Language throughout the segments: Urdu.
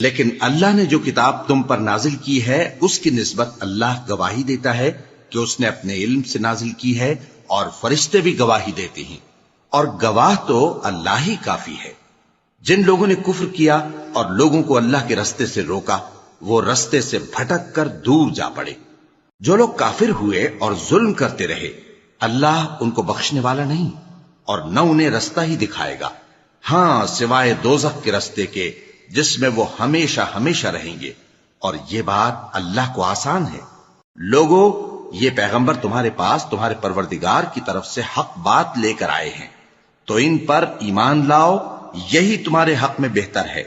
لیکن اللہ نے جو کتاب تم پر نازل کی ہے اس کی نسبت اللہ گواہی دیتا ہے کہ اس نے اپنے علم سے نازل کی ہے، اور فرشتے بھی گواہی دیتے ہیں، اور گواہ تو اللہ ہی کافی ہے۔ جن لوگوں نے کفر کیا اور لوگوں کو اللہ کے رستے سے روکا، وہ رستے سے بھٹک کر دور جا پڑے۔ جو لوگ کافر ہوئے اور ظلم کرتے رہے، اللہ ان کو بخشنے والا نہیں اور نہ انہیں رستہ ہی دکھائے گا، ہاں سوائے دوزخ کے رستے کے جس میں وہ ہمیشہ ہمیشہ رہیں گے، اور یہ بات اللہ کو آسان ہے۔ لوگو، یہ پیغمبر تمہارے پاس تمہارے پروردگار کی طرف سے حق بات لے کر آئے ہیں، تو ان پر ایمان لاؤ، یہی تمہارے حق میں بہتر ہے۔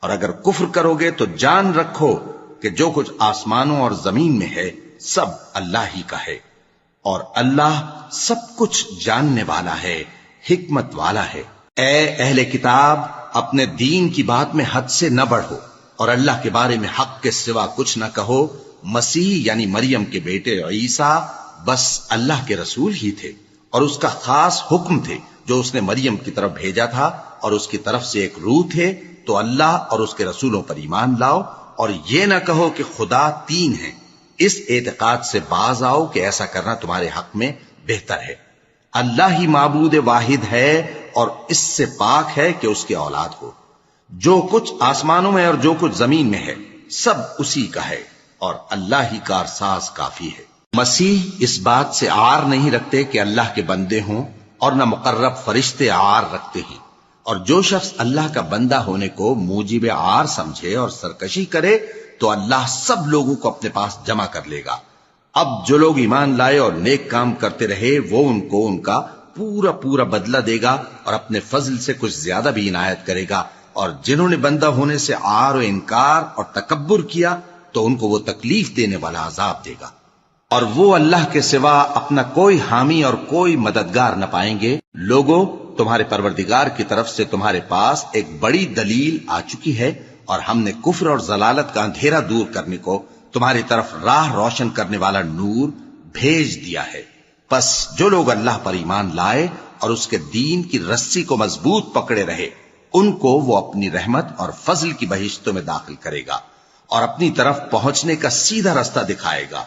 اور اگر کفر کرو گے تو جان رکھو کہ جو کچھ آسمانوں اور زمین میں ہے سب اللہ ہی کا ہے، اور اللہ سب کچھ جاننے والا ہے، حکمت والا ہے۔ اے اہل کتاب، اپنے دین کی بات میں حد سے نہ بڑھو، اور اللہ کے بارے میں حق کے سوا کچھ نہ کہو۔ مسیح یعنی مریم کے بیٹے عیسیٰ بس اللہ کے رسول ہی تھے، اور اس کا خاص حکم تھے جو اس نے مریم کی طرف بھیجا تھا، اور اس کی طرف سے ایک روح تھے۔ تو اللہ اور اس کے رسولوں پر ایمان لاؤ، اور یہ نہ کہو کہ خدا تین ہیں۔ اس اعتقاد سے باز آؤ کہ ایسا کرنا تمہارے حق میں بہتر ہے۔ اللہ ہی معبود واحد ہے، اور اس سے پاک ہے کہ اس کی اولاد ہو۔ جو کچھ آسمانوں میں اور جو کچھ زمین میں ہے سب اسی کا ہے، اور اللہ ہی کارساز کافی ہے۔ مسیح اس بات سے عار نہیں رکھتے کہ اللہ کے بندے ہوں، اور نہ مقرب فرشتے عار رکھتے ہیں، اور جو شخص اللہ کا بندہ ہونے کو موجب عار سمجھے اور سرکشی کرے تو اللہ سب لوگوں کو اپنے پاس جمع کر لے گا۔ اب جو لوگ ایمان لائے اور نیک کام کرتے رہے وہ ان کو ان کا پورا پورا بدلہ دے گا، اور اپنے فضل سے کچھ زیادہ بھی عنایت کرے گا۔ اور جنہوں نے بندہ ہونے سے عار و انکار اور تکبر کیا تو ان کو وہ تکلیف دینے والا عذاب دے گا، اور وہ اللہ کے سوا اپنا کوئی حامی اور کوئی مددگار نہ پائیں گے۔ لوگوں، تمہارے پروردگار کی طرف سے تمہارے پاس ایک بڑی دلیل آ چکی ہے، اور ہم نے کفر اور ضلالت کا اندھیرا دور کرنے کو تمہاری طرف راہ روشن کرنے والا نور بھیج دیا ہے۔ پس جو لوگ اللہ پر ایمان لائے اور اس کے دین کی رسی کو مضبوط پکڑے رہے، ان کو وہ اپنی رحمت اور فضل کی بہشتوں میں داخل کرے گا، اور اپنی طرف پہنچنے کا سیدھا راستہ دکھائے گا۔